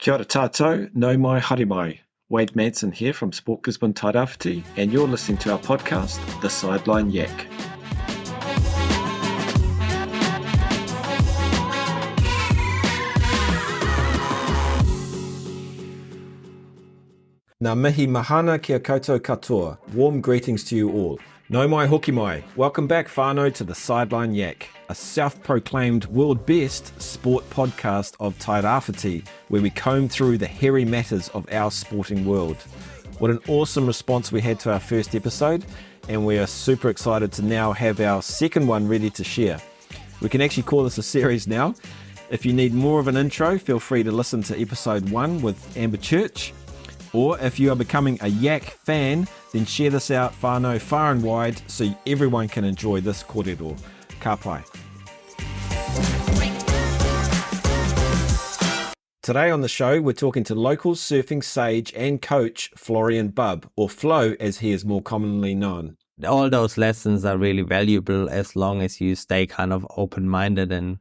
Kia ora tātou, no mai haere mai. Wade Manson here from Sport Gisborne Tairawhiti, and you're listening to our podcast, The Sideline Yak. Ngā mihi mahana kia koutou katoa. Warm greetings to you all. No mai hoki mai. Welcome back whānau to The Sideline Yak, a self-proclaimed world best sport podcast of Tairawhiti, where we comb through the hairy matters of our sporting world. What an awesome response we had to our first episode, and we are super excited to now have our second one ready to share. We can actually call this a series now. If you need more of an intro, feel free to listen to episode 1 with Amber Church. Or if you are becoming a Yak fan, then share this out whānau far and wide so everyone can enjoy this kōrero. Ka pai. Today on the show, we're talking to local surfing sage and coach Florian Bub, or Flo as he is more commonly known. All those lessons are really valuable as long as you stay kind of open-minded and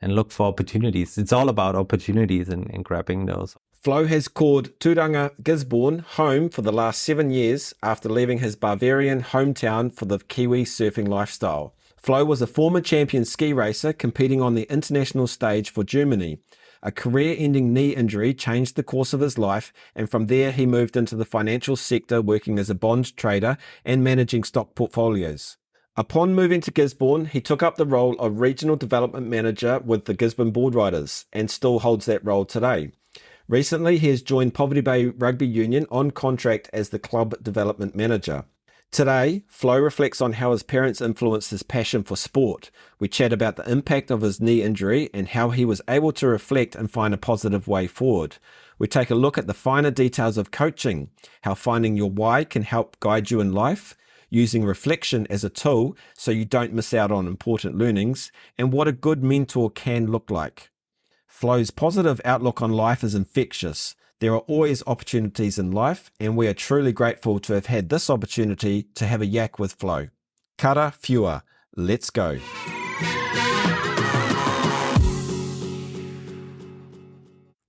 look for opportunities. It's all about opportunities and grabbing those. Flo has called Tūranga, Gisborne home for the last 7 years after leaving his Bavarian hometown for the Kiwi surfing lifestyle. Flo was a former champion ski racer competing on the international stage for Germany. A career-ending knee injury changed the course of his life, and from there he moved into the financial sector working as a bond trader and managing stock portfolios. Upon moving to Gisborne, he took up the role of Regional Development Manager with the Gisborne Boardriders and still holds that role today. Recently, he has joined Poverty Bay Rugby Union on contract as the Club Development Manager. Today, Flo reflects on how his parents influenced his passion for sport. We chat about the impact of his knee injury and how he was able to reflect and find a positive way forward. We take a look at the finer details of coaching, how finding your why can help guide you in life, using reflection as a tool so you don't miss out on important learnings, and what a good mentor can look like. Flo's positive outlook on life is infectious. There are always opportunities in life, and we are truly grateful to have had this opportunity to have a yak with Flo. Kara whiua, let's go.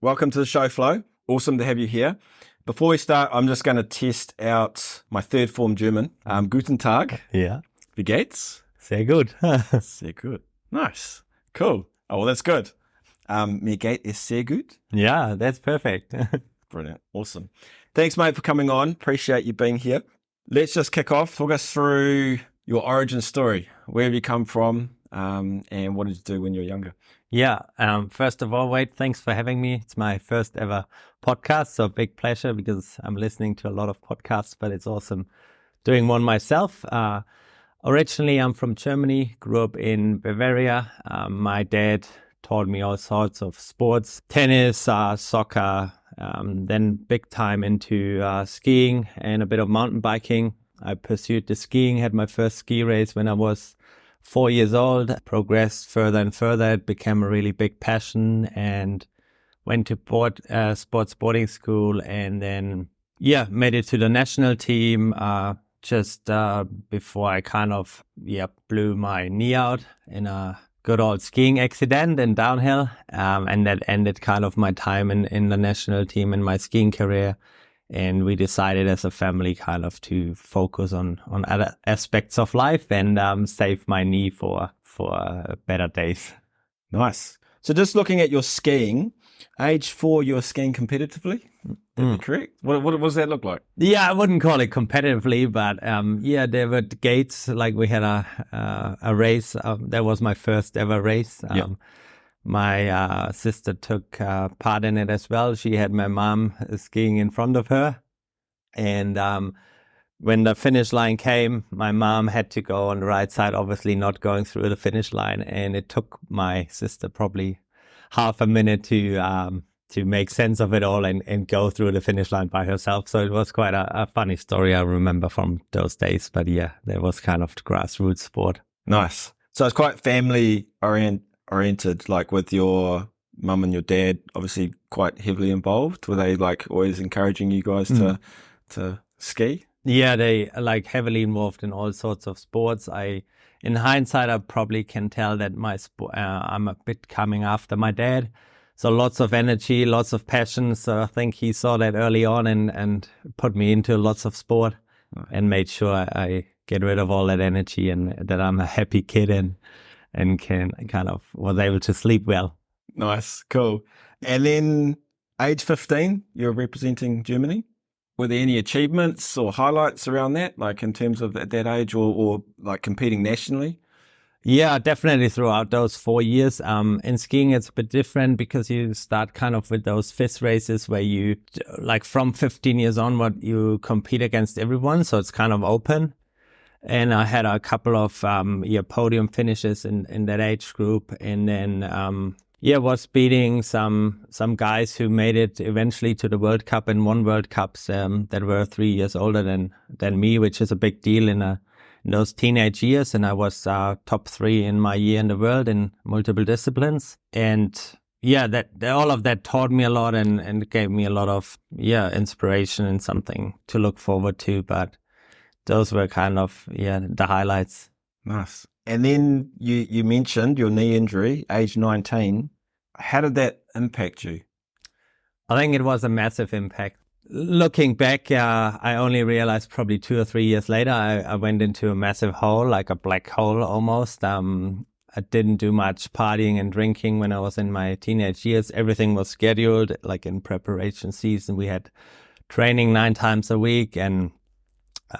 Welcome to the show, Flo. Awesome to have you here. Before we start, I'm just going to test out my third form German. Guten Tag. Yeah. Wie geht's? Sehr gut. Sehr gut. Nice. Cool. Oh, well, that's good. Mir geht es sehr gut. Yeah, that's perfect. Brilliant. Awesome. Thanks, mate, for coming on. Appreciate you being here. Let's just kick off. Talk us through your origin story. Where have you come from, and what did you do when you were younger? Yeah. First of all, Wade, thanks for having me. It's my first ever podcast, so big pleasure because I'm listening to a lot of podcasts, but it's awesome doing one myself. Originally, I'm from Germany, grew up in Bavaria. My dad taught me all sorts of sports, tennis, soccer, then big time into skiing and a bit of mountain biking. I pursued the skiing, had my first ski race when I was 4 years old, progressed further and further. It became a really big passion and went to sports boarding school and then, made it to the national team just before I kind of, blew my knee out in a good old skiing accident in downhill, and that ended kind of my time in the national team and my skiing career. And we decided as a family kind of to focus on other aspects of life and save my knee for better days. Nice. So just looking at your skiing, age 4, you were skiing competitively? That be correct? What does that look like? Yeah, I wouldn't call it competitively, but there were gates. Like we had a race. That was my first ever race. My sister took part in it as well. She had my mom skiing in front of her. And when the finish line came, my mom had to go on the right side, obviously not going through the finish line. And it took my sister probably half a minute to make sense of it all and go through the finish line by herself. So it was quite a funny story I remember from those days. But yeah, that was kind of the grassroots sport. Nice. So it's quite family oriented, like with your mum and your dad obviously quite heavily involved. Were they like always encouraging you guys to ski? Yeah, they like heavily involved in all sorts of sports. In hindsight, I probably can tell that I'm a bit coming after my dad. So lots of energy, lots of passion. So I think he saw that early on and put me into lots of sport and made sure I get rid of all that energy and that I'm a happy kid and can kind of was able to sleep well. Nice, cool. And then age 15, you're representing Germany. Were there any achievements or highlights around that, like in terms of at that age or like competing nationally? Yeah, definitely throughout those 4 years. In skiing, it's a bit different because you start kind of with those FIS races where you, like from 15 years onward, you compete against everyone. So it's kind of open. And I had a couple of podium finishes in that age group. And then, was beating some guys who made it eventually to the World Cup and won World Cups that were 3 years older than me, which is a big deal in those teenage years. And I was top 3 in my year in the world in multiple disciplines. And that all of that taught me a lot and gave me a lot of inspiration and something to look forward to. But those were kind of the highlights. Nice. And then you mentioned your knee injury, age 19. How did that impact you? I think it was a massive impact. Looking back, I only realized probably 2 or 3 years later, I went into a massive hole, like a black hole almost. I didn't do much partying and drinking when I was in my teenage years. Everything was scheduled, like in preparation season. We had training 9 times a week and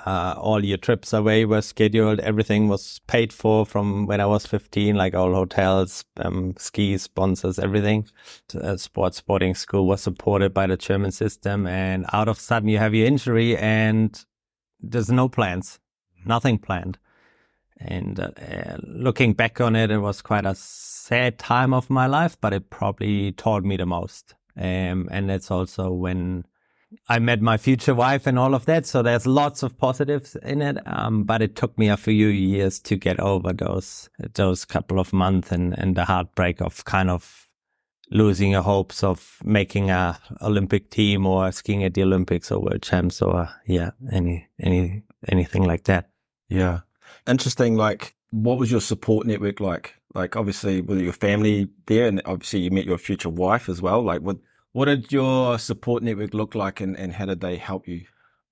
all your trips away were scheduled. Everything was paid for from when I was 15, like all hotels, skis, sponsors, everything. Sporting school was supported by the German system. And out of sudden you have your injury and there's no plans, nothing planned. And looking back on it, it was quite a sad time of my life, but it probably taught me the most. And that's also when I met my future wife and all of that. So there's lots of positives in it. But it took me a few years to get over those couple of months and the heartbreak of kind of losing your hopes of making a Olympic team or skiing at the Olympics or World Champs or anything like that. Yeah. Interesting. Like, what was your support network like? Like, obviously, with your family there, and obviously you met your future wife as well. Like, what did your support network look like and how did they help you?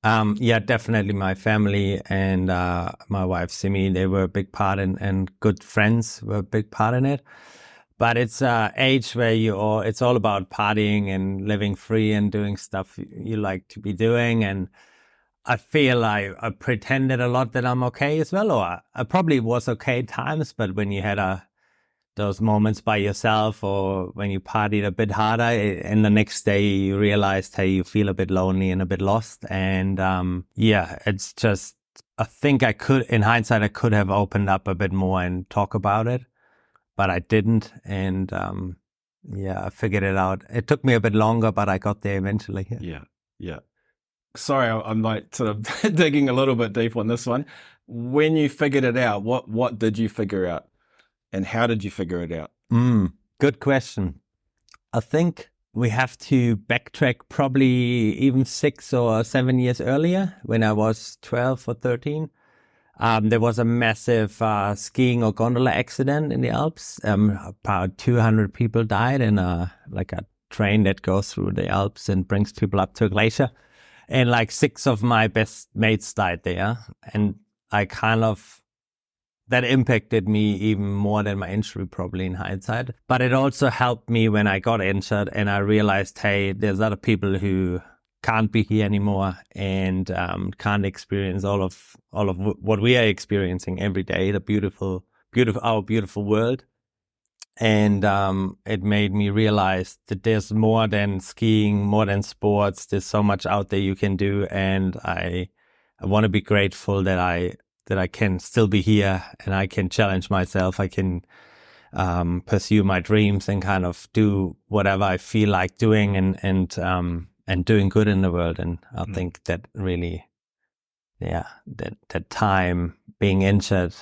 Definitely my family and my wife, Simi, they were a big part and good friends were a big part in it. But it's an age where it's all about partying and living free and doing stuff you like to be doing. And I feel I pretended a lot that I'm okay as well, or I probably was okay at times, but when you had those moments by yourself or when you partied a bit harder and the next day you realized, hey, you feel a bit lonely and a bit lost. And it's just, I think in hindsight, I could have opened up a bit more and talk about it, but I didn't. And I figured it out. It took me a bit longer, but I got there eventually. Yeah. Sorry, I'm like sort of digging a little bit deep on this one. When you figured it out, what did you figure out? And how did you figure it out? Good question. I think we have to backtrack probably even 6 or 7 years earlier when I was 12 or 13. There was a massive skiing or gondola accident in the Alps. About 200 people died in a train that goes through the Alps and brings people up to a glacier. And like 6 of my best mates died there. And that impacted me even more than my injury probably in hindsight. But it also helped me when I got injured and I realized, hey, there's other people who can't be here anymore and can't experience all of what we are experiencing every day, our beautiful world. And it made me realize that there's more than skiing, more than sports. There's so much out there you can do. And I want to be grateful that I can still be here and I can challenge myself. I can pursue my dreams and kind of do whatever I feel like doing and doing good in the world. And I think that really, that time being injured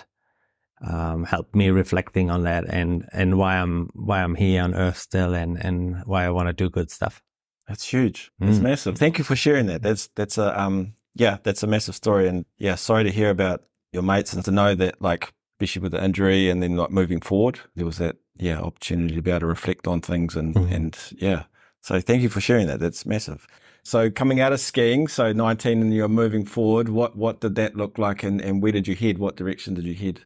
helped me reflecting on that and why I'm here on Earth still and why I want to do good stuff. That's huge. That's massive. Thank you for sharing that. That's a massive story. And sorry to hear about your mates and to know that, like, especially with the injury and then like moving forward, there was that opportunity to be able to reflect on things and So thank you for sharing that. That's massive. So coming out of skiing, so 19 and you're moving forward, what did that look like and where did you head? What direction did you head?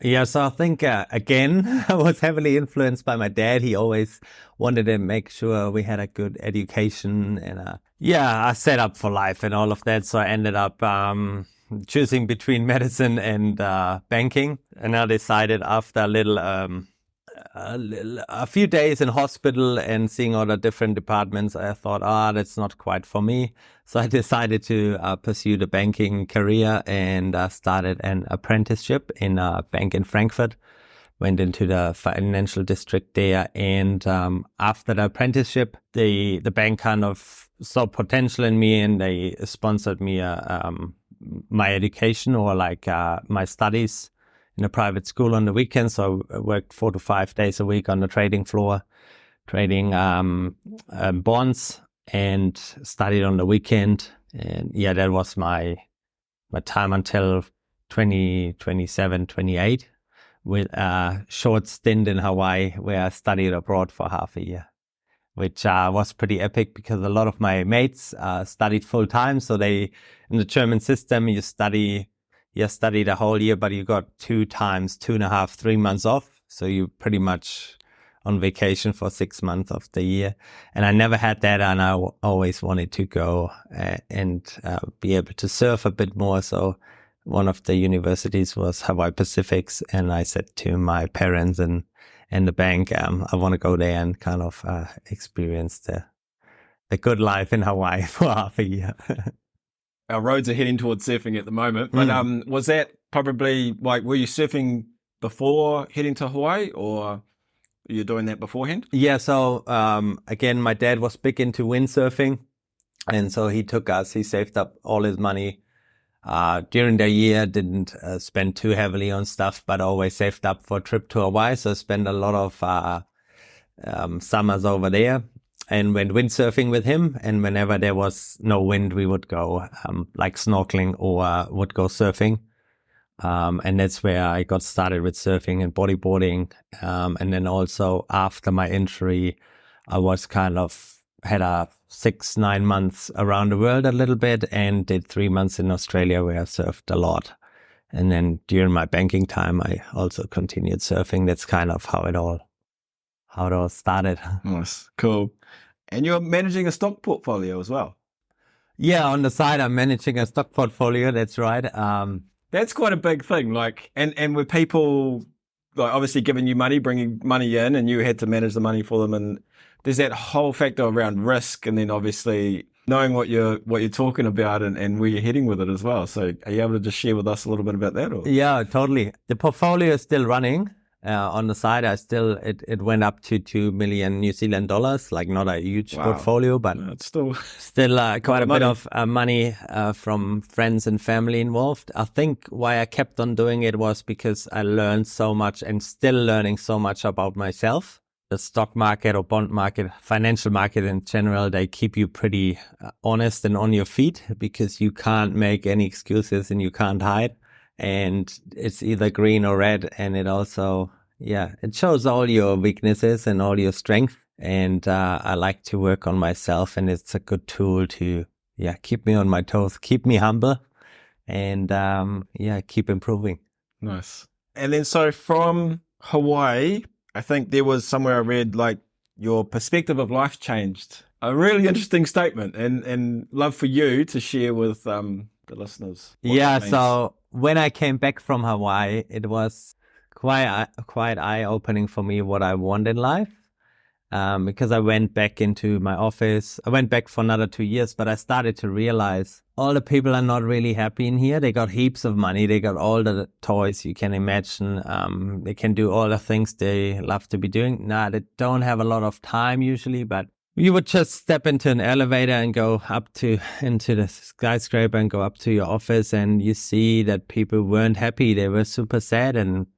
Yeah, so I think, again, I was heavily influenced by my dad. He always wanted to make sure we had a good education and, I set up for life and all of that. So I ended up choosing between medicine and banking. And I decided after a few days in hospital and seeing all the different departments, I thought, that's not quite for me. So I decided to pursue the banking career and started an apprenticeship in a bank in Frankfurt. Went into the financial district there. And after the apprenticeship, the bank kind of saw potential in me and they sponsored me my education or my studies in a private school on the weekends. So I worked 4 to 5 days a week on the trading floor, trading bonds, and studied on the weekend. And that was my time until 2027, 28, with a short stint in Hawaii where I studied abroad for half a year, which was pretty epic because a lot of my mates studied full time. So in the German system, you study the whole year, but you got 2 times, 2.5, 3 months off. So you pretty much on vacation for 6 months of the year. And I never had that. And I always wanted to go and be able to surf a bit more. So one of the universities was Hawaii Pacific's. And I said to my parents and the bank, I want to go there and kind of experience the good life in Hawaii for half a year. Our roads are heading towards surfing at the moment, but was that probably were you surfing before heading to Hawaii or were you doing that beforehand? Yeah, so again, my dad was big into windsurfing, and so he saved up all his money during the year, didn't spend too heavily on stuff, but always saved up for a trip to Hawaii. So I spent a lot of summers over there. And went windsurfing with him. And whenever there was no wind, we would go snorkeling or would go surfing. And that's where I got started with surfing and bodyboarding. And then also after my injury, I was had a 6-9 months around the world a little bit and did 3 months in Australia where I surfed a lot. And then during my banking time, I also continued surfing. That's kind of how it all started. Nice. Cool. And you're managing a stock portfolio as well. Yeah, on the side, I'm managing a stock portfolio. That's right. That's quite a big thing. And with people obviously giving you money, bringing money in, and you had to manage the money for them. And there's that whole factor around risk, and then obviously knowing what you're talking about and where you're heading with it as well. So are you able to just share with us a little bit about that? Or? Yeah, totally. The portfolio is still running. On the side, it went up to 2 million New Zealand dollars, not a huge portfolio, but it's still quite a bit of money from friends and family involved. I think why I kept on doing it was because I learned so much and still learning so much about myself. The stock market or bond market, financial market in general, they keep you pretty honest and on your feet because you can't make any excuses and you can't hide. And it's either green or red. And it also, it shows all your weaknesses and all your strength. And I like to work on myself. And it's a good tool to, keep me on my toes, keep me humble and, keep improving. Nice. And then so from Hawaii, I think there was somewhere I read your perspective of life changed. A really interesting statement and love for you to share with the listeners. So when I came back from Hawaii, it was quite eye-opening for me what I want in life. Because I went back into my office. I went back for another 2 years, but I started to realize all the people are not really happy in here. They got heaps of money. They got all the toys you can imagine. They can do all the things they love to be doing. They don't have a lot of time usually, but you would just step into an elevator and go into the skyscraper and go up to your office, and you see that people weren't happy. They were super sad, and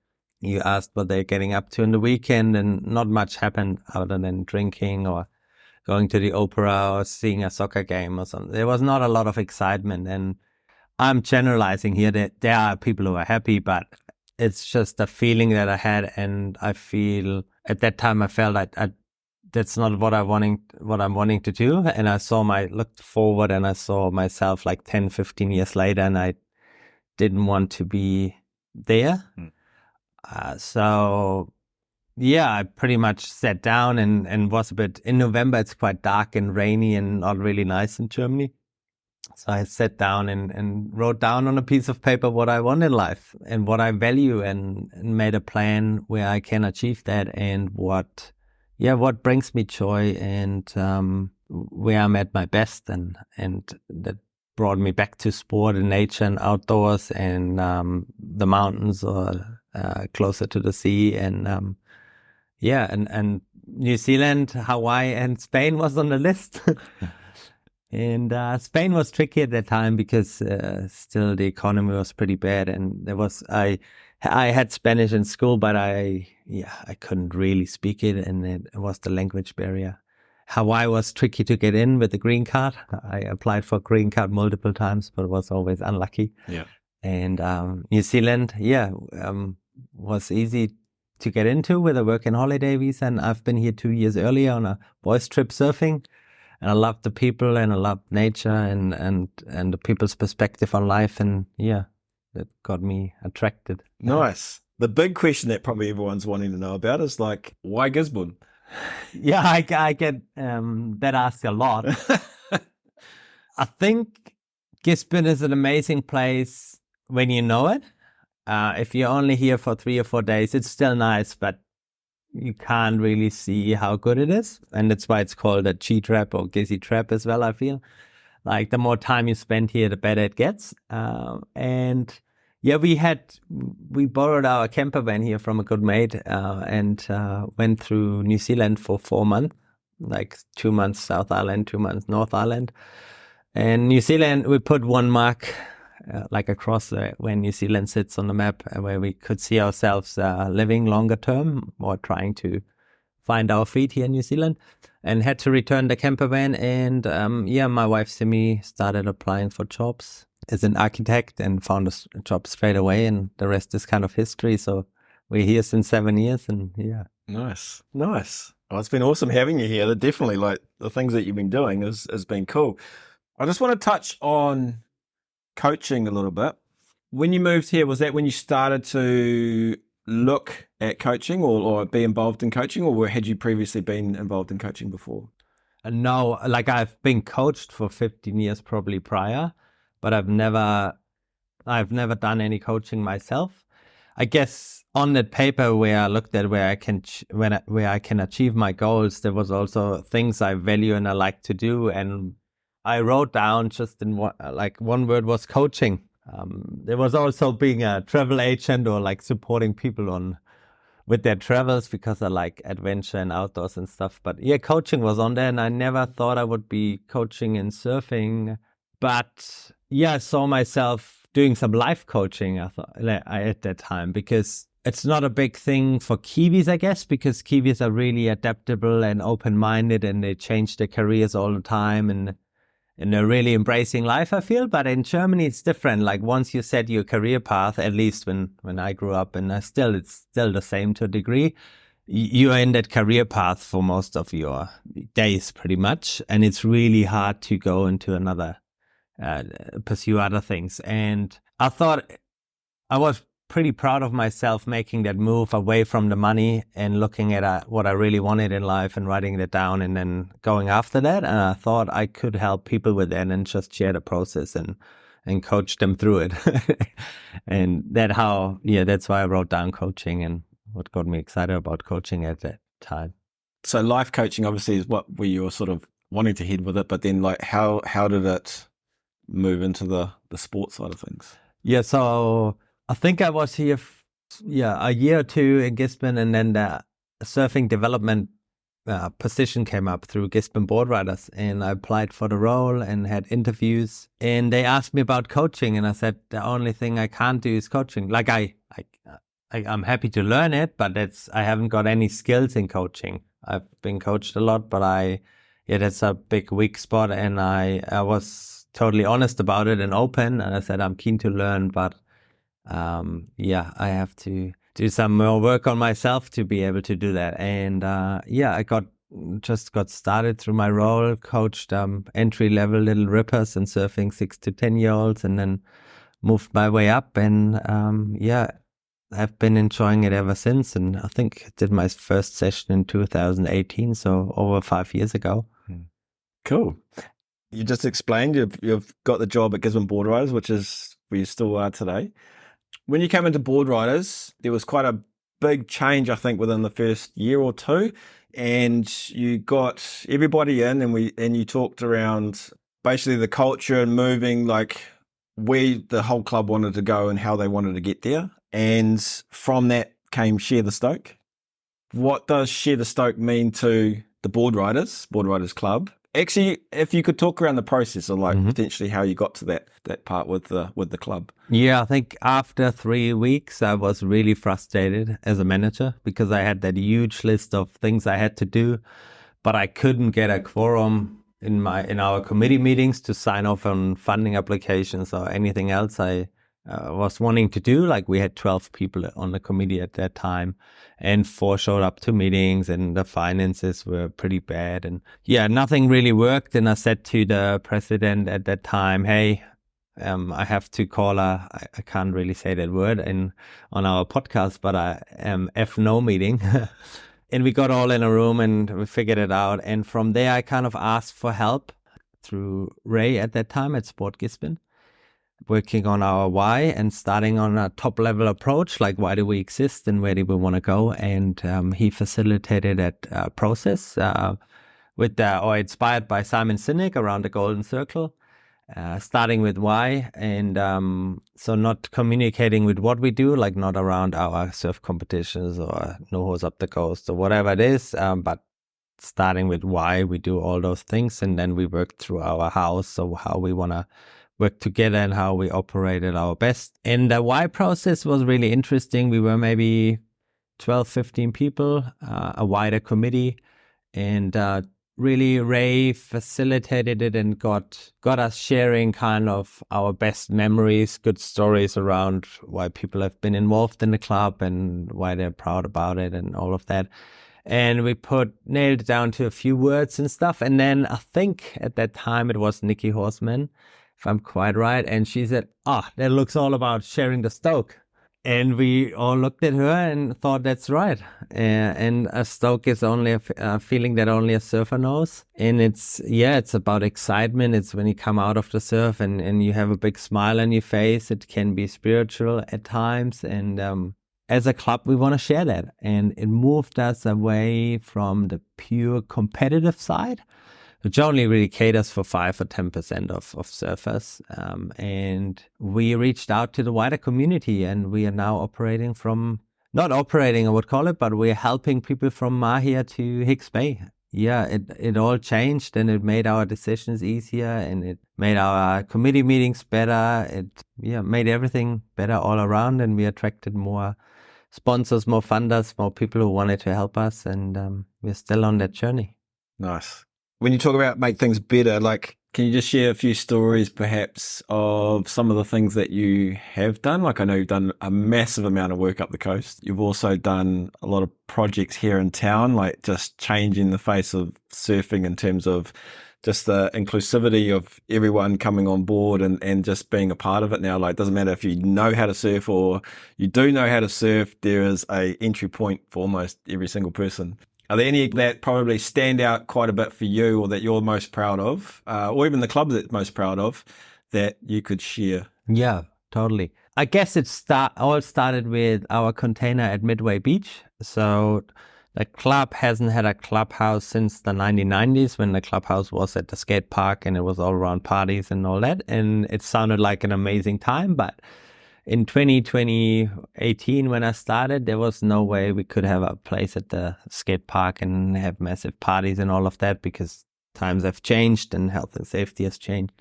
you asked what they're getting up to in the weekend, and not much happened other than drinking or going to the opera or seeing a soccer game or something. There was not a lot of excitement, and I'm generalizing here that there are people who are happy, but it's just a feeling that I had, and I feel at that time I felt that's not what I'm wanting to do. And I looked forward and I saw myself like 10, 15 years later, and I didn't want to be there. So yeah, I pretty much sat down and was a bit, in November, it's quite dark and rainy and not really nice in Germany. So I sat down and wrote down on a piece of paper what I want in life and what I value, and made a plan where I can achieve that, and what brings me joy, and where I'm at my best, and that brought me back to sport and nature and outdoors, and the mountains, or closer to the sea, and and New Zealand, Hawaii, and Spain was on the list. And Spain was tricky at that time because still the economy was pretty bad, and I had Spanish in school, but I couldn't really speak it, and it was the language barrier. Hawaii was tricky to get in with the green card. I applied for green card multiple times, but was always unlucky. Yeah. And New Zealand, was easy to get into with a work and holiday visa, and I've been here 2 years earlier on a boys trip surfing. And I love the people, and I love nature, and the people's perspective on life, and that got me attracted. Nice. The big question that probably everyone's wanting to know about is like, why Gisborne? Yeah, I get that asked a lot. I think Gisborne is an amazing place when you know it. If you're only here for 3 or 4 days, it's still nice, but you can't really see how good it is. And that's why it's called a G trap or Gizzy trap as well, I feel. Like the more time you spend here, the better it gets. We borrowed our camper van here from a good mate, and went through New Zealand for 4 months, like 2 months South Island, 2 months North Island. And New Zealand, we put one mark like across where New Zealand sits on the map, where we could see ourselves living longer term, or trying to find our feet here in New Zealand, and had to return the camper van. And my wife Simi started applying for jobs as an architect and found a job straight away, and the rest is kind of history. So we're here since 7 years, and Nice. Well, it's been awesome having you here. Definitely, like, the things that you've been doing has been cool. I just want to touch on coaching a little bit. When you moved here, was that when you started to look at coaching or be involved in coaching, or had you previously been involved in coaching before? No, like I've been coached for 15 years probably prior, but I've never done any coaching myself. I guess on that paper where I looked at where I can achieve my goals, there was also things I value and I like to do, and I wrote down just in one word was coaching. There was also being a travel agent, or like supporting people with their travels, because I like adventure and outdoors and stuff. But coaching was on there, and I never thought I would be coaching in surfing. But I saw myself doing some life coaching. I thought at that time, because it's not a big thing for Kiwis, I guess, because Kiwis are really adaptable and open-minded, and they change their careers all the time, and they're really embracing life, I feel. But in Germany, it's different. Like once you set your career path, at least when I grew up, and it's still the same to a degree, you are in that career path for most of your days, pretty much. And it's really hard to go into another, pursue other things. And I thought I was pretty proud of myself making that move away from the money and looking at what I really wanted in life and writing that down and then going after that. And I thought I could help people with that and just share the process and coach them through it. And that's why I wrote down coaching and what got me excited about coaching at that time. So life coaching obviously is where you were sort of wanting to head with it, but then like how did it move into the sports side of things? Yeah, so I think I was here, a year or two in Gisborne, and then the surfing development position came up through Gisborne Boardriders, and I applied for the role and had interviews, and they asked me about coaching, and I said the only thing I can't do is coaching. Like I'm happy to learn it, but I haven't got any skills in coaching. I've been coached a lot, but that's a big weak spot, and I was totally honest about it and open, and I said I'm keen to learn, but I have to do some more work on myself to be able to do that. And I got started through my role, coached entry-level little rippers and surfing 6 to 10-year-olds, and then moved my way up. And I've been enjoying it ever since. And I think I did my first session in 2018, so over 5 years ago. Cool. You just explained you've got the job at Gisborne Boardriders, which is where you still are today. When you came into Boardriders, there was quite a big change, I think, within the first year or two, and you got everybody in, and you talked around basically the culture and moving, like where the whole club wanted to go and how they wanted to get there. And from that came Share the Stoke. What does Share the Stoke mean to the Boardriders Club? Actually, if you could talk around the process of potentially how you got to that part with the club. Yeah, I think after 3 weeks, I was really frustrated as a manager because I had that huge list of things I had to do, but I couldn't get a quorum in our committee meetings to sign off on funding applications or anything else I was wanting to do. Like, we had 12 people on the committee at that time, and 4 showed up to meetings, and the finances were pretty bad, and nothing really worked. And I said to the president at that time, hey, I have to call I can't really say that word on our podcast, but F-no meeting. And we got all in a room and we figured it out. And from there, I kind of asked for help through Ray at that time at Sport Gisborne, working on our why and starting on a top level approach, like why do we exist and where do we want to go. And he facilitated that process inspired by Simon Sinek around the Golden Circle. Starting with why, and so not communicating with what we do, like not around our surf competitions or no hose up the coast or whatever it is, but starting with why we do all those things, and then we work through our house, so how we want to work together and how we operate at our best. And the why process was really interesting. We were maybe 12, 15 people, a wider committee, and really Ray facilitated it and got us sharing kind of our best memories, good stories around why people have been involved in the club and why they're proud about it and all of that. And we nailed it down to a few words and stuff. And then I think at that time it was Nikki Horseman, if I'm quite right. And she said, that looks all about sharing the Stoke. And we all looked at her and thought, that's right. And a Stoke is only a feeling that only a surfer knows. And it's about excitement. It's when you come out of the surf and you have a big smile on your face. It can be spiritual at times. And as a club, we want to share that. And it moved us away from the pure competitive side, which only really caters for 5 or 10% of surfers. And we reached out to the wider community, and we are now not operating, I would call it, but we're helping people from Mahia to Hicks Bay. Yeah, it all changed, and it made our decisions easier, and it made our committee meetings better. It made everything better all around, and we attracted more sponsors, more funders, more people who wanted to help us, and we're still on that journey. Nice. When you talk about make things better, like, can you just share a few stories perhaps of some of the things that you have done? Like, I know you've done a massive amount of work up the coast. You've also done a lot of projects here in town, like just changing the face of surfing in terms of just the inclusivity of everyone coming on board and just being a part of it now. Like, it doesn't matter if you know how to surf or you do know how to surf, there is a entry point for almost every single person. Are there any that probably stand out quite a bit for you, or that you're most proud of, or even the club that's most proud of, that you could share? Yeah, totally. I guess it all started with our container at Midway Beach. So the club hasn't had a clubhouse since the 1990s, when the clubhouse was at the skate park and it was all around parties and all that. And it sounded like an amazing time, but in 2018, when I started, there was no way we could have a place at the skate park and have massive parties and all of that, because times have changed and health and safety has changed.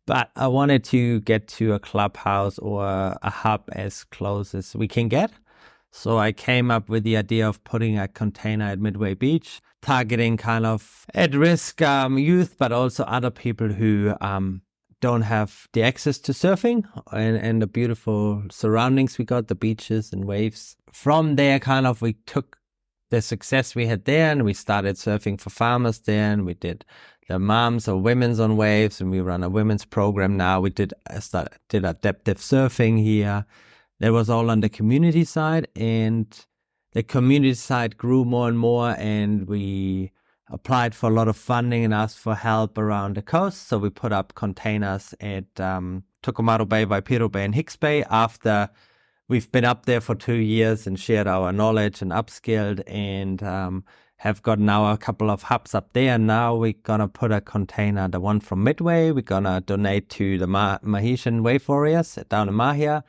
But I wanted to get to a clubhouse or a hub as close as we can get. So I came up with the idea of putting a container at Midway Beach, targeting kind of at-risk youth, but also other people who don't have the access to surfing and the beautiful surroundings we got, the beaches and waves. From there, kind of, we took the success we had there and we started surfing for farmers there, and we did the moms or women's on waves, and we run a women's program now. We did adaptive surfing here. That was all on the community side, and the community side grew more and more, and we applied for a lot of funding and asked for help around the coast. So we put up containers at Tucumaro Bay, Waipiro Bay and Hicks Bay after we've been up there for 2 years and shared our knowledge and upskilled, and have got now a couple of hubs up there. And now we're going to put a container, the one from Midway, we're going to donate to the Mahitian Wave Warriors down in Mahia.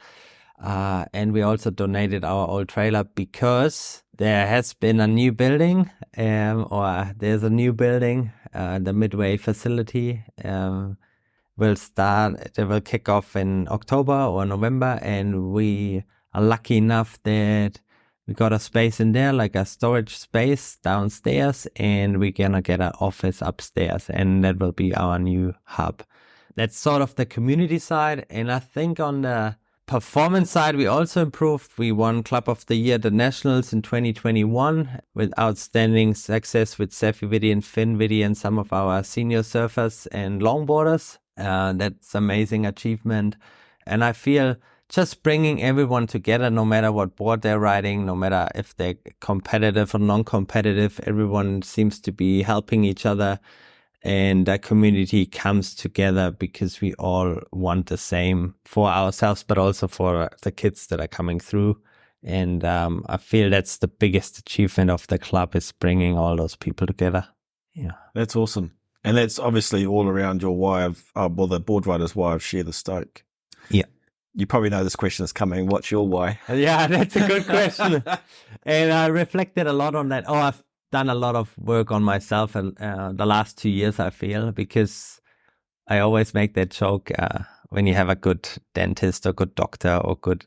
And we also donated our old trailer because there has been a new building, or there's a new building, the Midway facility will kick off in October or November, and we are lucky enough that we got a space in there, like a storage space downstairs, and we're gonna get an office upstairs, and that will be our new hub. That's sort of the community side. And I think on the performance side, we also improved. We won Club of the Year at the Nationals in 2021 with outstanding success with Seffi Vitti and Finn Vitti and some of our senior surfers and longboarders. That's amazing achievement. And I feel just bringing everyone together, no matter what board they're riding, no matter if they're competitive or non-competitive, everyone seems to be helping each other. And that community comes together because we all want the same for ourselves, but also for the kids that are coming through. And I feel that's the biggest achievement of the club, is bringing all those people together. Yeah, that's awesome. And that's obviously all around your why of, the board riders' why of Share the Stoke. Yeah. You probably know this question is coming. What's your why? Yeah, that's a good question. And I reflected a lot on that. I've done a lot of work on myself the last 2 years, I feel, because I always make that joke when you have a good dentist or good doctor or good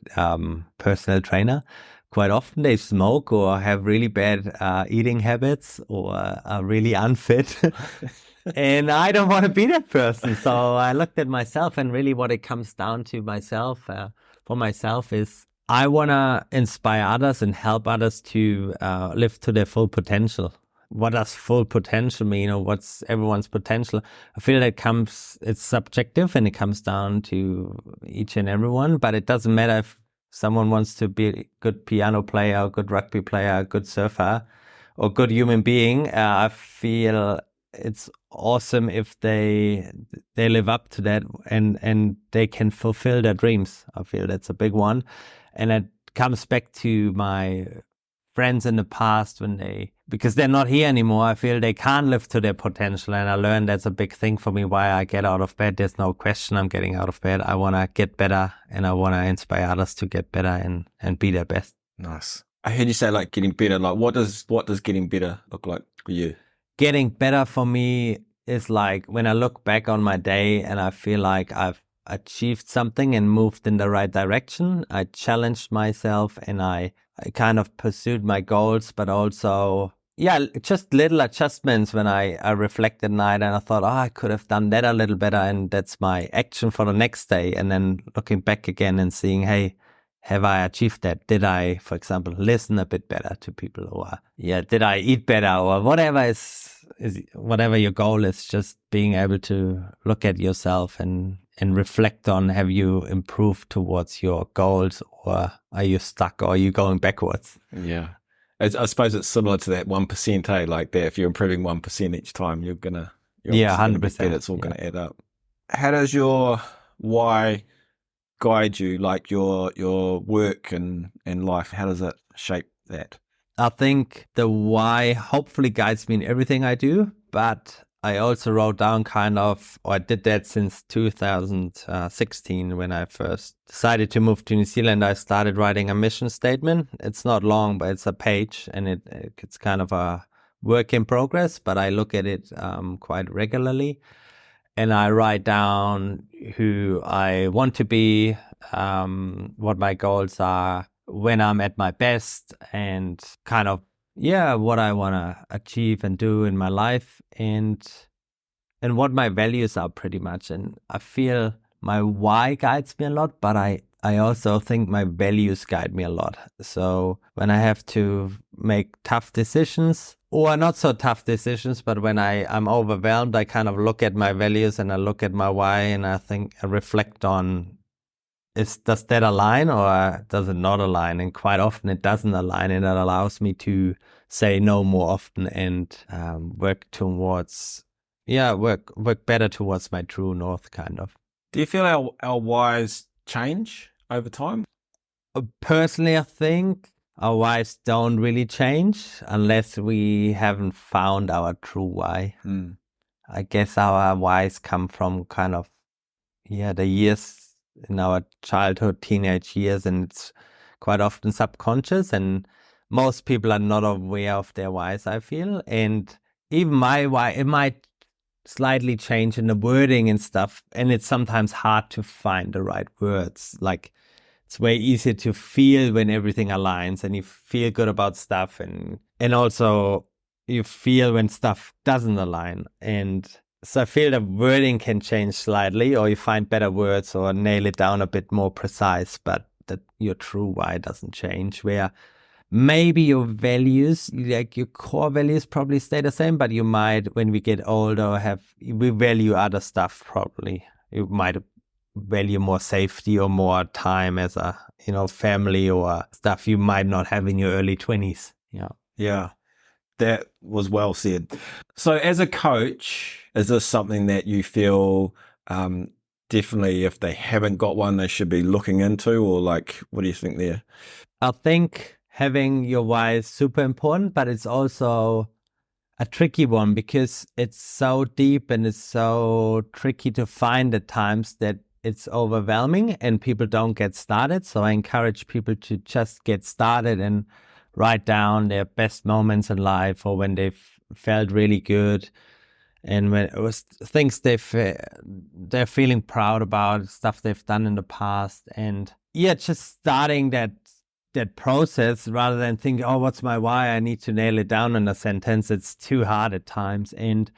personal trainer, quite often they smoke or have really bad eating habits or are really unfit. And I don't want to be that person. So I looked at myself, and really what it comes down to for myself is I want to inspire others and help others to live to their full potential. What does full potential mean, or what's everyone's potential? I feel it's subjective and it comes down to each and everyone, but it doesn't matter if someone wants to be a good piano player, a good rugby player, a good surfer, or good human being. I feel it's awesome if they live up to that and they can fulfill their dreams. I feel that's a big one. And it comes back to my friends in the past because they're not here anymore. I feel they can't live to their potential. And I learned that's a big thing for me, why I get out of bed. There's no question I'm getting out of bed. I want to get better, and I want to inspire others to get better and be their best. Nice. I heard you say like getting better. Like what does getting better look like for you? Getting better for me is like when I look back on my day and I feel like I've achieved something and moved in the right direction. I challenged myself and I kind of pursued my goals, but also, just little adjustments when I reflect at night and I thought, I could have done that a little better. And that's my action for the next day. And then looking back again and seeing, hey, have I achieved that? Did I, for example, listen a bit better to people, or did I eat better, or whatever is whatever your goal is, just being able to look at yourself and reflect on, have you improved towards your goals, or are you stuck, or are you going backwards? Yeah. I suppose it's similar to that 1%, like that. If you're improving 1% each time, you're 100%. It's all going to add up. How does your why guide you, like your work and life? How does it shape that? I think the why hopefully guides me in everything I do, but I also wrote down I did that since 2016 when I first decided to move to New Zealand. I started writing a mission statement. It's not long, but it's a page, and it's kind of a work in progress, but I look at it quite regularly. And I write down who I want to be, what my goals are when I'm at my best, and what I want to achieve and do in my life. And and what my values are pretty much. And I feel my why guides me a lot, but I also think my values guide me a lot. So when I have to make tough decisions, or not so tough decisions, but when I'm overwhelmed, I kind of look at my values and I look at my why, and I reflect on, does that align or does it not align? And quite often it doesn't align, and that allows me to say no more often and work better towards my true north, kind of. Do you feel our whys change over time? Personally, I think our whys don't really change unless we haven't found our true why. I guess our whys come from kind of, the years in our childhood, teenage years, and it's quite often subconscious, and most people are not aware of their whys, I feel. And even my why, it might slightly change in the wording and stuff, and it's sometimes hard to find the right words. Like, it's way easier to feel when everything aligns and you feel good about stuff, and also you feel when stuff doesn't align. And so I feel the wording can change slightly, or you find better words or nail it down a bit more precise, but that your true why doesn't change, where maybe your values, like your core values, probably stay the same, but you might, when we get older, we value other stuff probably. You might value more safety or more time as a, family, or stuff you might not have in your early 20s. Yeah, that was well said. So as a coach, is this something that you feel definitely, if they haven't got one, they should be looking into, or like, what do you think there? I think having your why is super important, but it's also a tricky one because it's so deep and it's so tricky to find at times that it's overwhelming and people don't get started. So I encourage people to just get started and write down their best moments in life, or when they've felt really good, and when it was things they're feeling proud about, stuff they've done in the past. And just starting that process rather than thinking, oh, what's my why? I need to nail it down in a sentence. It's too hard at times. And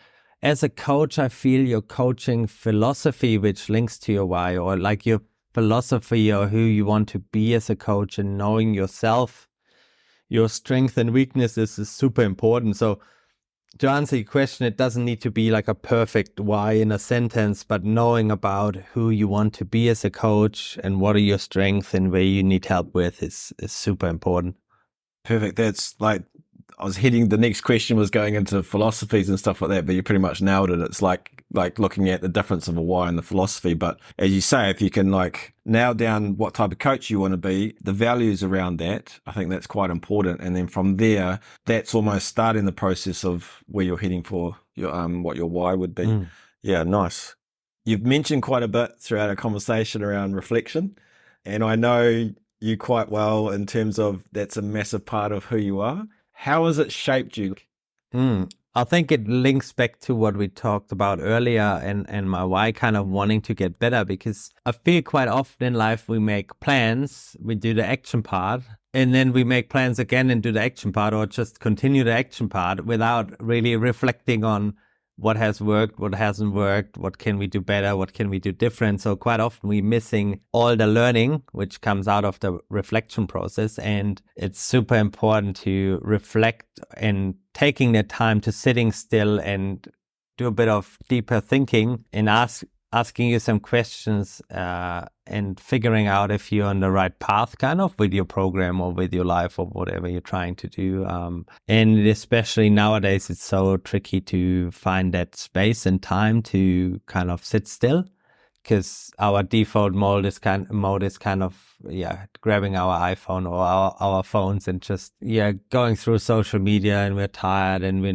as a coach, I feel your coaching philosophy, which links to your why, or like your philosophy or who you want to be as a coach, and knowing yourself, your strengths and weaknesses, is super important. So to answer your question, it doesn't need to be like a perfect why in a sentence, but knowing about who you want to be as a coach and what are your strengths and where you need help with is super important. Perfect. That's like, the next question was going into philosophies and stuff like that, but you pretty much nailed it. It's like looking at the difference of a why and the philosophy. But as you say, if you can like nail down what type of coach you want to be, the values around that, I think that's quite important. And then from there, that's almost starting the process of where you're heading for your what your why would be. Yeah, nice. You've mentioned quite a bit throughout our conversation around reflection, and I know you quite well in terms of that's a massive part of who you are. How has it shaped you? I think it links back to what we talked about earlier, and my why, kind of wanting to get better, because I feel quite often in life we make plans, we do the action part, and then we make plans again and do the action part, or just continue the action part without really reflecting on what has worked, what hasn't worked, what can we do better, what can we do different. So quite often we're missing all the learning which comes out of the reflection process. And it's super important to reflect and taking the time to sitting still and do a bit of deeper thinking and asking you some questions and figuring out if you're on the right path, kind of with your program or with your life or whatever you're trying to do. And especially nowadays, it's so tricky to find that space and time to kind of sit still, because our default mode is kind of grabbing our iPhone or our phones and just going through social media, and we're tired and we're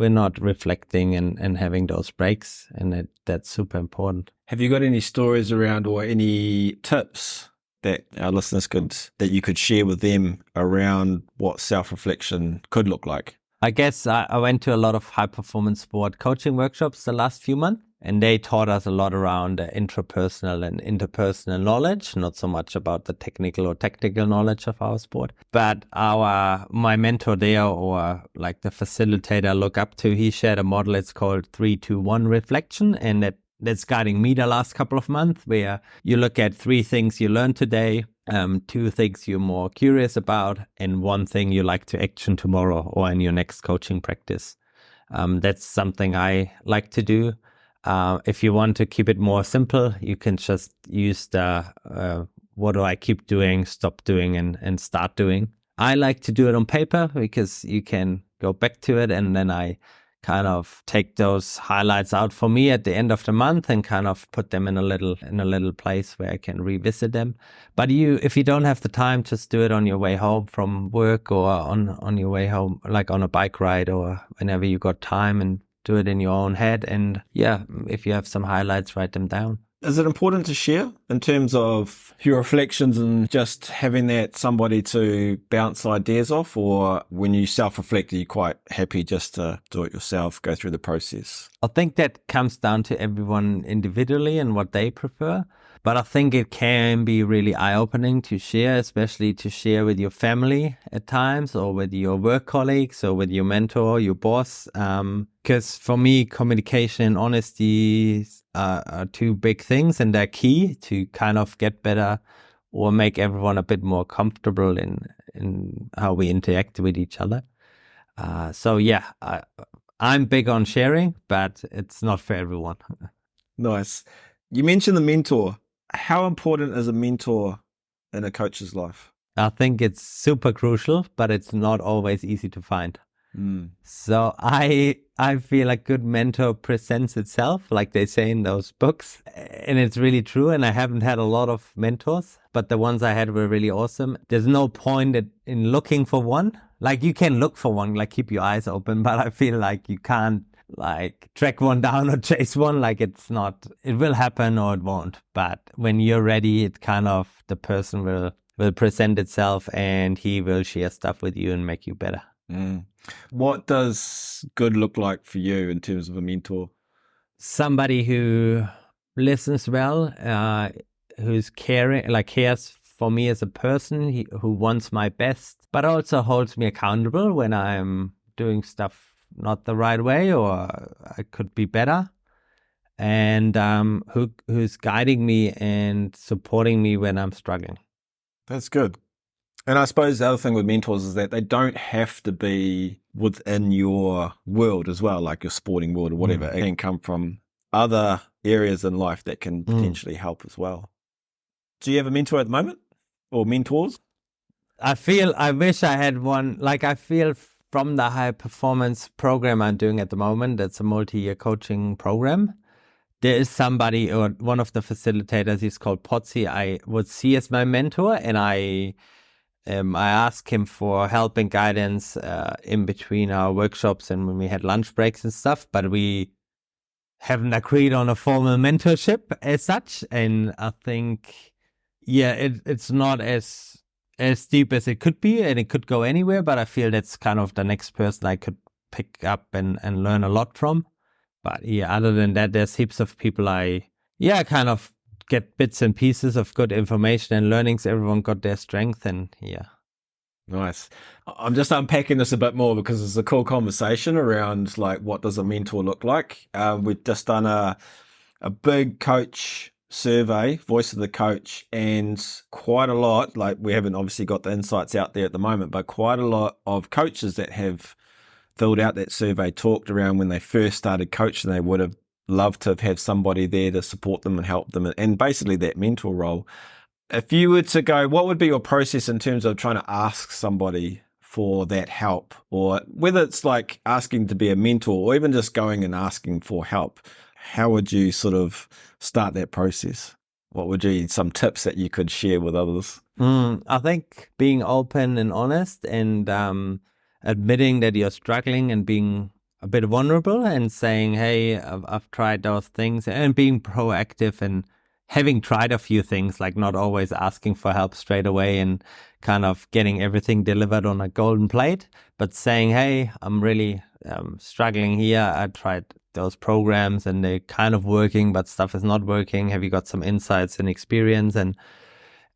not reflecting and having those breaks, and that's super important. Have you got any stories around, or any tips that our listeners that you could share with them around what self-reflection could look like? I guess I went to a lot of high performance sport coaching workshops the last few months. And they taught us a lot around intrapersonal and interpersonal knowledge, not so much about the technical or tactical knowledge of our sport. But my mentor there, or like the facilitator I look up to, he shared a model. It's called 3-2-1 reflection. And that's guiding me the last couple of months, where you look at 3 things you learned today, 2 things you're more curious about, and 1 thing you like to action tomorrow or in your next coaching practice. That's something I like to do. If you want to keep it more simple, you can just use the what do I keep doing, stop doing, and start doing. I like to do it on paper because you can go back to it, and then I kind of take those highlights out for me at the end of the month and kind of put them in a little place where I can revisit them. But if you don't have the time, just do it on your way home from work, or on your way home, like on a bike ride, or whenever you got time, and do it in your own head. And yeah, if you have some highlights, write them down. Is it important to share in terms of your reflections and just having that somebody to bounce ideas off? Or when you self-reflect, are you quite happy just to do it yourself, go through the process? I think that comes down to everyone individually and what they prefer. But I think it can be really eye-opening to share, especially to share with your family at times, or with your work colleagues, or with your mentor, your boss. Because for me, communication and honesty are 2 big things, and they're key to kind of get better or make everyone a bit more comfortable in how we interact with each other. So yeah, I'm big on sharing, but it's not for everyone. Nice. You mentioned the mentor. How important is a mentor in a coach's life? I think it's super crucial, but it's not always easy to find. So I feel a good mentor presents itself, like they say in those books. And it's really true. And I haven't had a lot of mentors, but the ones I had were really awesome. There's no point in looking for one. Like, you can look for one, like keep your eyes open, but I feel like you can't like track one down or chase one. Like, it will happen or it won't. But when you're ready, it kind of, the person will present itself, and he will share stuff with you and make you better. What does good look like for you in terms of a mentor? Somebody who listens well, who's caring, like cares for me as a person, who wants my best, but also holds me accountable when I'm doing stuff not the right way, or I could be better, and who's guiding me and supporting me when I'm struggling. That's good. And I suppose the other thing with mentors is that they don't have to be within your world as well, like your sporting world or whatever. It can come from other areas in life that can potentially help as well. Do you have a mentor at the moment, or mentors? I wish I had one. Like, I feel from the high performance program I'm doing at the moment, that's a multi-year coaching program, there is somebody, or one of the facilitators, he's called Potsy, I would see as my mentor, and I ask him for help and guidance in between our workshops and when we had lunch breaks and stuff, but we haven't agreed on a formal mentorship as such. And I think, yeah, it's not as deep as it could be, and it could go anywhere, but I feel that's kind of the next person I could pick up and learn a lot from. But yeah, other than that, there's heaps of people I kind of get bits and pieces of good information and learnings. Everyone got their strength, and yeah. Nice. I'm just unpacking this a bit more because it's a cool conversation around, like, what does a mentor look like? We've just done a big coach survey, voice of the coach, and quite a lot, like, we haven't obviously got the insights out there at the moment, but quite a lot of coaches that have filled out that survey talked around when they first started coaching, they would have loved to have had somebody there to support them and help them, and basically that mentor role. If you were to go, what would be your process in terms of trying to ask somebody for that help, or whether it's like asking to be a mentor or even just going and asking for help? How would you sort of start that process? What would be some tips that you could share with others? I think being open and honest, and admitting that you're struggling, and being a bit vulnerable and saying, hey, I've tried those things, and being proactive and having tried a few things, like not always asking for help straight away and kind of getting everything delivered on a golden plate, but saying, hey, I'm really struggling here. I tried those programs and they're kind of working, but stuff is not working? Have you got some insights and experience?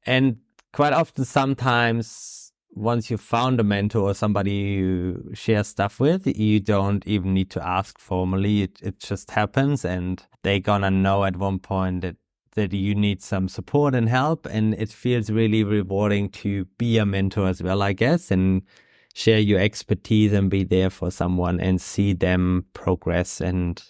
And quite often, sometimes once you've found a mentor or somebody you share stuff with, you don't even need to ask formally. It just happens, and they're gonna know at one point that you need some support and help. And it feels really rewarding to be a mentor as well, I guess, and share your expertise and be there for someone and see them progress and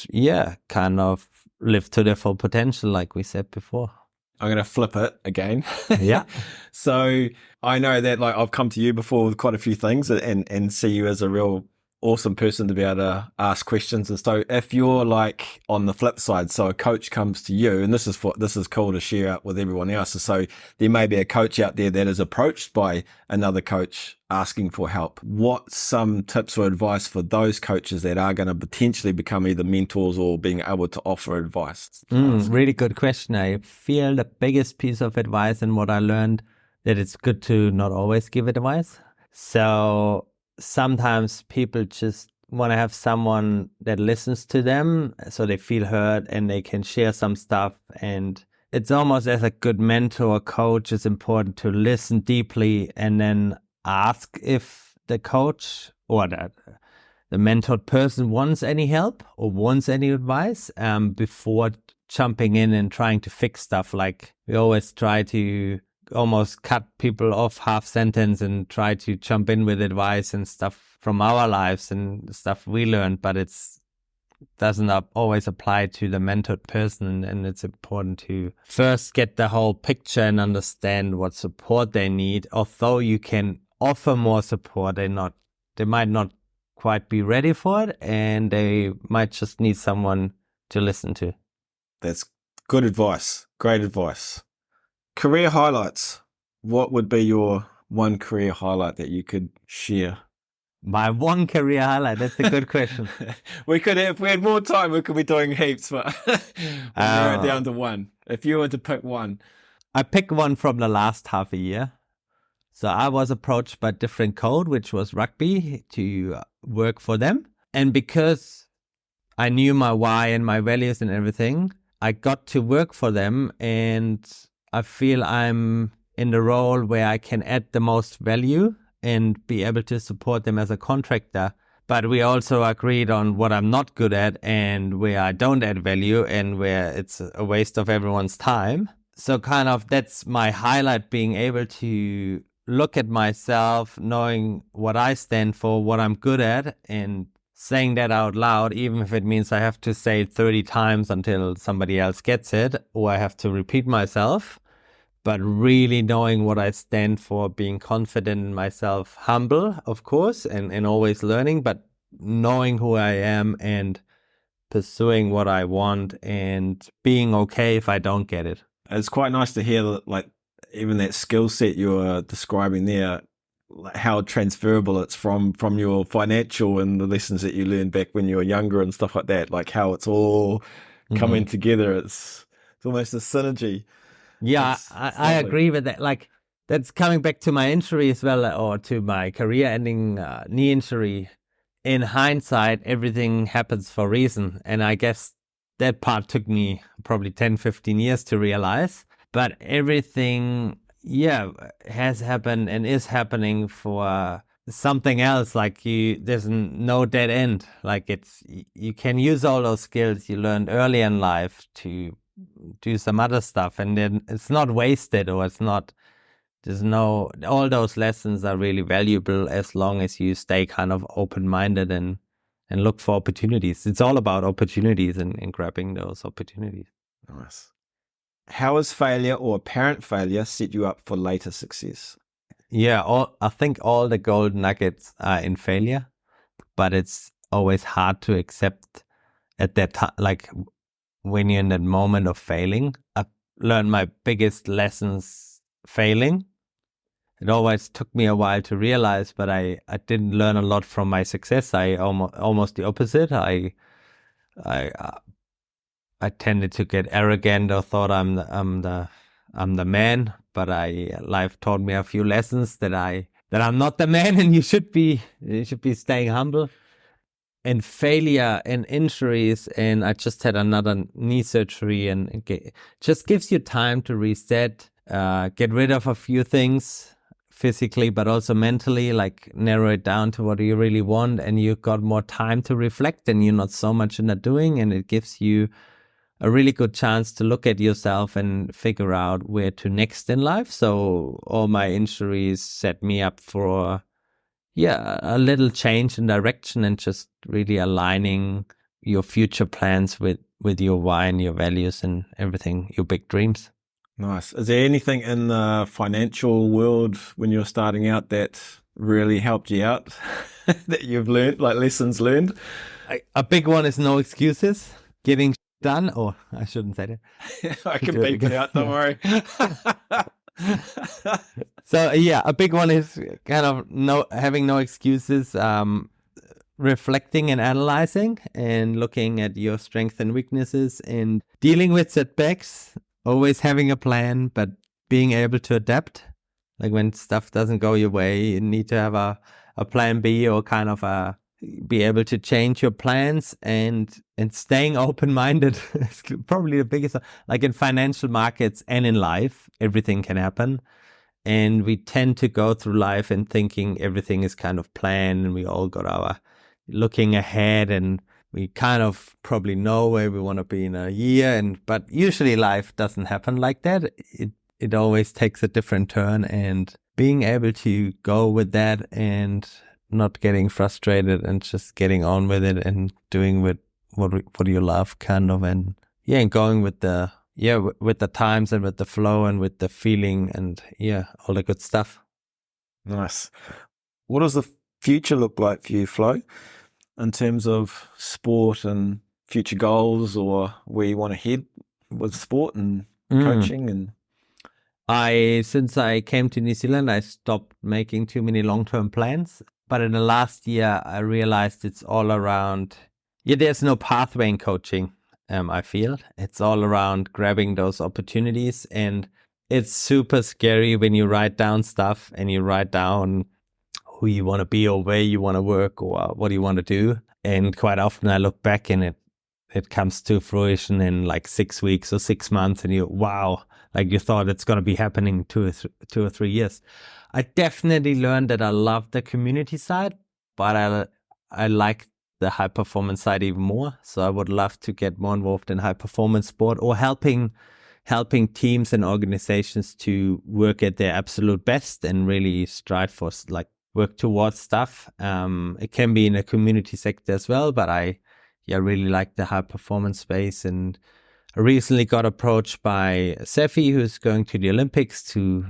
yeah, kind of live to their full potential, like we said before. I'm going to flip it again. Yeah. So I know that like I've come to you before with quite a few things and see you as a real awesome person to be able to ask questions. And so if you're like on the flip side, so a coach comes to you, and this is cool to share out with everyone else. So there may be a coach out there that is approached by another coach asking for help. What's some tips or advice for those coaches that are going to potentially become either mentors or being able to offer advice? Really good question. I feel the biggest piece of advice and what I learned that it's good to not always give advice. So sometimes people just want to have someone that listens to them so they feel heard and they can share some stuff. And it's almost as a good mentor or coach, it's important to listen deeply and then ask if the coach or the mentored person wants any help or wants any advice before jumping in and trying to fix stuff. Like we always try to almost cut people off half sentence and try to jump in with advice and stuff from our lives and stuff we learned, but it's doesn't always apply to the mentored person. And it's important to first get the whole picture and understand what support they need. Although you can offer more support, they might not quite be ready for it, and they might just need someone to listen to. That's good advice. Great advice. Career highlights. What would be your one career highlight that you could share? My one career highlight? That's a good question. If we had more time, we could be doing heaps, but we'll narrow it down to one. If you were to pick one. I pick one from the last half a year. So I was approached by Different Code, which was rugby, to work for them. And because I knew my why and my values and everything, I got to work for them, and I feel I'm in the role where I can add the most value and be able to support them as a contractor. But we also agreed on what I'm not good at and where I don't add value and where it's a waste of everyone's time. So kind of that's my highlight, being able to look at myself, knowing what I stand for, what I'm good at, and saying that out loud, even if it means I have to say it 30 times until somebody else gets it, or I have to repeat myself, but really knowing what I stand for, being confident in myself, humble, of course, and always learning, but knowing who I am and pursuing what I want and being okay if I don't get it. It's quite nice to hear that, like, even that skill set you're describing there, how transferable it's from your financial and the lessons that you learned back when you were younger and stuff like that, like how it's all coming together. It's almost a synergy. Yeah, I agree with that. Like, that's coming back to my injury as well, or to my career-ending knee injury. In hindsight, everything happens for a reason. And I guess that part took me probably 10, 15 years to realize. But everything, has happened and is happening for something else. Like there's no dead end. Like you can use all those skills you learned early in life to do some other stuff, and then it's not wasted, or all those lessons are really valuable as long as you stay kind of open-minded and look for opportunities. It's all about opportunities and grabbing those opportunities. Nice. How has failure or apparent failure set you up for later success? Yeah, I think all the gold nuggets are in failure, but it's always hard to accept at that time, like when you're in that moment of failing. I learned my biggest lessons failing. It always took me a while to realize, but I didn't learn a lot from my success. I almost the opposite. I tended to get arrogant or thought I'm the man, but life taught me a few lessons that I'm not the man, and you should be staying humble. and failure and injuries, and I just had another knee surgery, and it just gives you time to reset, get rid of a few things physically, but also mentally, like narrow it down to what you really want, and you got more time to reflect, and you're not so much in the doing, and it gives you a really good chance to look at yourself and figure out where to next in life. So all my injuries set me up for a little change in direction, and just really aligning your future plans with your why and your values and everything, your big dreams. Nice. Is there anything in the financial world when you're starting out that really helped you out that you've learned, like lessons learned? A big one is no excuses, getting done. Or I shouldn't say that. I can beep it out, don't worry. So yeah, a big one is kind of having no excuses, reflecting and analyzing and looking at your strengths and weaknesses and dealing with setbacks, always having a plan, but being able to adapt. Like when stuff doesn't go your way, you need to have a plan B, or kind of be able to change your plans, and staying open-minded is probably the biggest. Like in financial markets and in life, everything can happen. And we tend to go through life and thinking everything is kind of planned, and we all got our looking ahead, and we kind of probably know where we want to be in a year. But usually life doesn't happen like that. It always takes a different turn, and being able to go with that and not getting frustrated and just getting on with it and doing with what you love, kind of, and going with the times and with the flow and with the feeling and all the good stuff. Nice. What does the future look like for you, Flo, in terms of sport and future goals, or where you want to head with sport and coaching? And since I came to New Zealand, I stopped making too many long-term plans. But in the last year, I realized it's all around, there's no pathway in coaching. I feel it's all around grabbing those opportunities, and it's super scary when you write down stuff and you write down who you want to be or where you want to work or what you want to do. And quite often I look back and it comes to fruition in like 6 weeks or 6 months, and wow, like you thought it's going to be happening in 2 or 3 years. I definitely learned that I love the community side, but I like the high performance side even more. So I would love to get more involved in high performance sport, or helping teams and organizations to work at their absolute best and really strive for, like, work towards stuff. It can be in a community sector as well, but I really like the high performance space. And I recently got approached by Seffi, who's going to the Olympics, to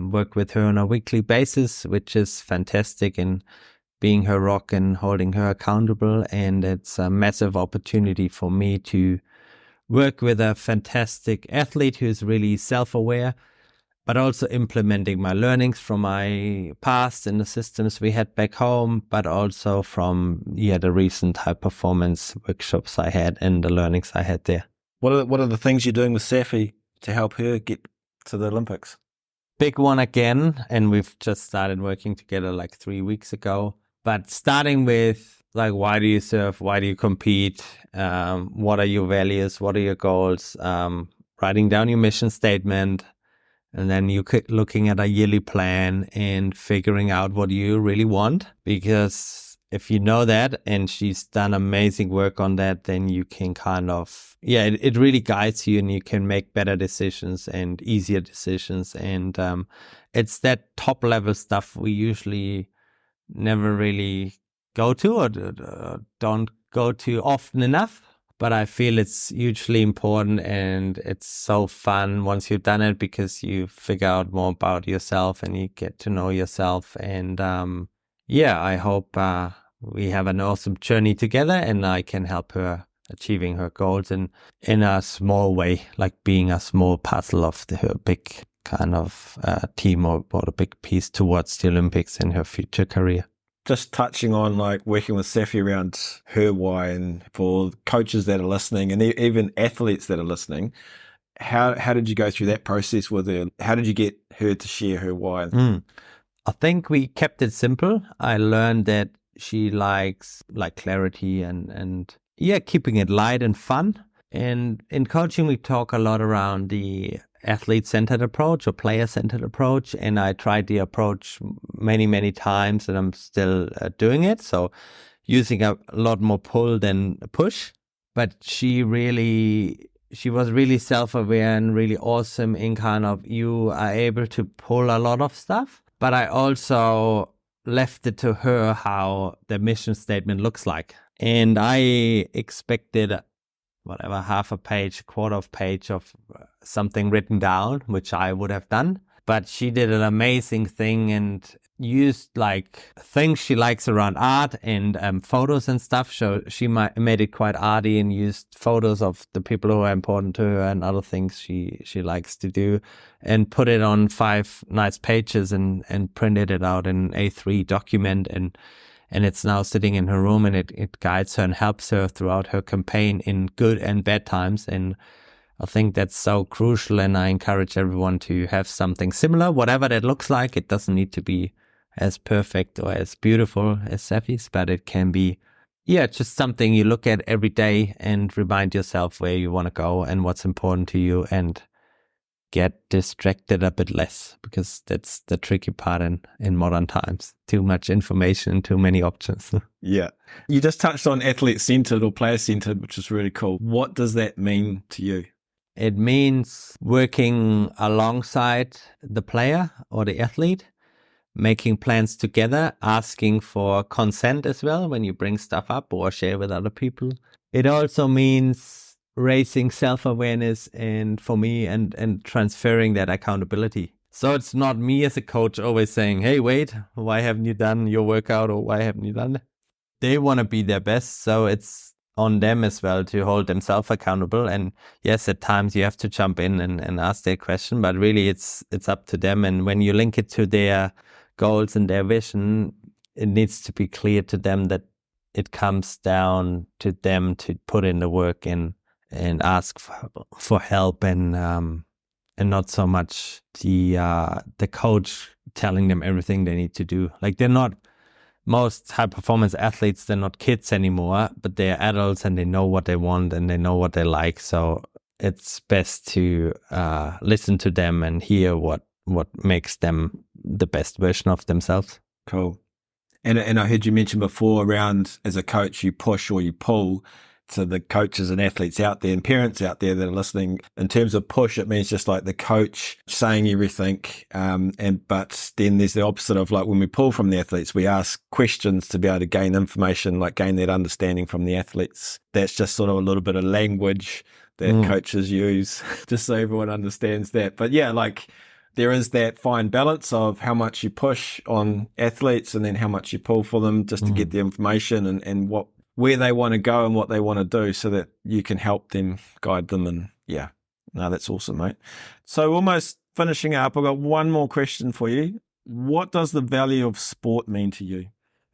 work with her on a weekly basis, which is fantastic, and being her rock and holding her accountable. And it's a massive opportunity for me to work with a fantastic athlete who's really self-aware, but also implementing my learnings from my past and the systems we had back home, but also from the recent high performance workshops I had and the learnings I had there. What are the things you're doing with Safi to help her get to the Olympics? Big one again, and we've just started working together like 3 weeks ago. But starting with, like, why do you serve? Why do you compete? What are your values? What are your goals? Writing down your mission statement, and then you looking at a yearly plan and figuring out what you really want. Because if you know that, and she's done amazing work on that, then you can kind of, it really guides you, and you can make better decisions and easier decisions. And it's that top level stuff we usually never really go to, or don't go to often enough. But I feel it's hugely important, and it's so fun once you've done it, because you figure out more about yourself and you get to know yourself. And I hope we have an awesome journey together, and I can help her achieving her goals in a small way, like being a small puzzle of her big kind of team, or a big piece towards the Olympics in her future career. Just touching on, like, working with Safi around her why, and for coaches that are listening, and even athletes that are listening, how did you go through that process with her? How did you get her to share her why? I think we kept it simple. I learned that she likes like clarity and yeah, keeping it light and fun. And in coaching, we talk a lot around the athlete-centered approach or player-centered approach. And I tried the approach many times, and I'm still doing it. So using a lot more pull than push. But she was really self-aware and really awesome in kind of, you are able to pull a lot of stuff. But I also left it to her how the mission statement looks like. And I expected whatever, half a page, quarter of page of something written down, which I would have done. But she did an amazing thing and used like things she likes around art and photos and stuff. So she made it quite arty and used photos of the people who are important to her and other things she likes to do, and put it on 5 nice pages and printed it out in A3 document. And it's now sitting in her room, and it guides her and helps her throughout her campaign in good and bad times. And I think that's so crucial, and I encourage everyone to have something similar, whatever that looks like. It doesn't need to be as perfect or as beautiful as Safi's, but it can be, just something you look at every day and remind yourself where you want to go and what's important to you, and get distracted a bit less, because that's the tricky part in modern times. Too much information, too many options. Yeah. You just touched on athlete-centered or player-centered, which is really cool. What does that mean to you? It means working alongside the player or the athlete, making plans together, asking for consent as well when you bring stuff up or share with other people. It also means raising self-awareness and for me and transferring that accountability. So it's not me as a coach always saying, hey, wait, why haven't you done your workout, or why haven't you done it? They want to be their best. So it's on them as well to hold themselves accountable. And yes, at times you have to jump in and ask their question, but really it's up to them. And when you link it to their goals and their vision, it needs to be clear to them that it comes down to them to put in the work and ask for help, and not so much the coach telling them everything they need to do. Like, they're not, most high performance athletes, they're not kids anymore, but they're adults and they know what they want and they know what they like. So it's best to listen to them and hear what makes them the best version of themselves. Cool. And I heard you mention before around, as a coach, you push or you pull. To the coaches and athletes out there and parents out there that are listening, in terms of push, it means just like the coach saying everything. But then there's the opposite of, like, when we pull from the athletes, we ask questions to be able to gain information, like gain that understanding from the athletes. That's just sort of a little bit of language that coaches use just so everyone understands that. But yeah, like, there is that fine balance of how much you push on athletes and then how much you pull for them just to get the information and where they want to go and what they want to do, so that you can help them, guide them. And yeah, no, that's awesome, mate. So almost finishing up, I've got one more question for you. What does the value of sport mean to you?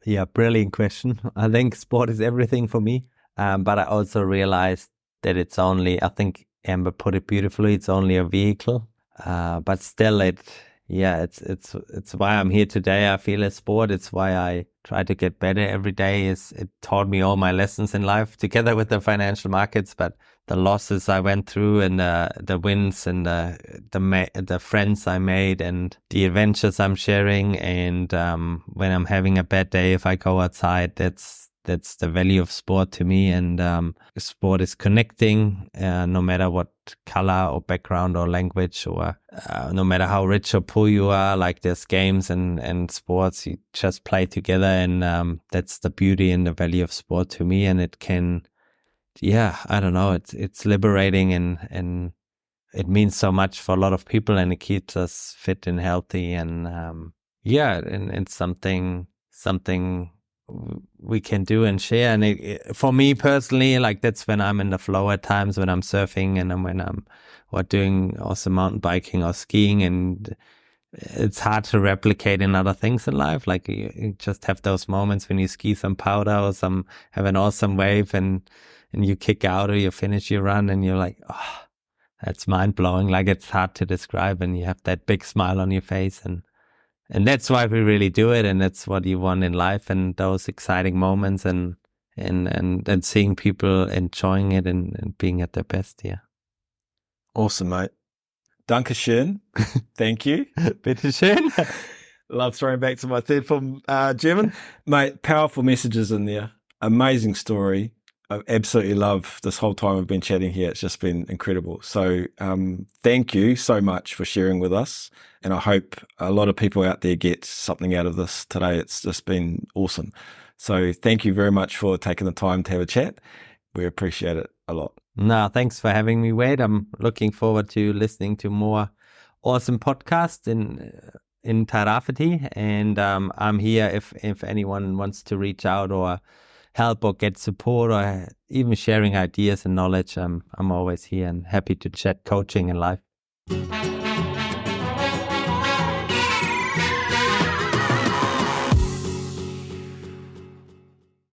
Yeah, brilliant question. I think sport is everything for me. But I also realized that it's only, I think Amber put it beautifully, it's only a vehicle. But still it's why I'm here today. I feel a sport. It's why I try to get better every day. It taught me all my lessons in life, together with the financial markets, but the losses I went through and the wins and the friends I made and the adventures I'm sharing. And when I'm having a bad day, if I go outside, that's the value of sport to me. And sport is connecting, no matter what color or background or language, or no matter how rich or poor you are. Like, there's games and sports, you just play together, and that's the beauty and the value of sport to me. And it can, I don't know, it's liberating, and it means so much for a lot of people, and it keeps us fit and healthy, and and it's something we can do and share. And for me personally, like, that's when I'm in the flow at times, when I'm surfing and when I'm doing also mountain biking or skiing. And it's hard to replicate in other things in life. Like, you just have those moments when you ski some powder or have an awesome wave and you kick out or you finish your run and you're like, oh, that's mind blowing. Like, it's hard to describe, and you have that big smile on your face, and that's why we really do it, and that's what you want in life, and those exciting moments, and seeing people enjoying it and being at their best. Yeah. Awesome, mate. Dankeschön. Thank you. Bitteschön. Love throwing back to my third form German. Mate, powerful messages in there. Amazing story. I absolutely love this whole time we've been chatting here. It's just been incredible. So thank you so much for sharing with us. And I hope a lot of people out there get something out of this today. It's just been awesome. So thank you very much for taking the time to have a chat. We appreciate it a lot. No, thanks for having me, Wade. I'm looking forward to listening to more awesome podcasts in Tairāwhiti, and I'm here if anyone wants to reach out or help or get support or even sharing ideas and knowledge. I'm always here and happy to chat coaching and life.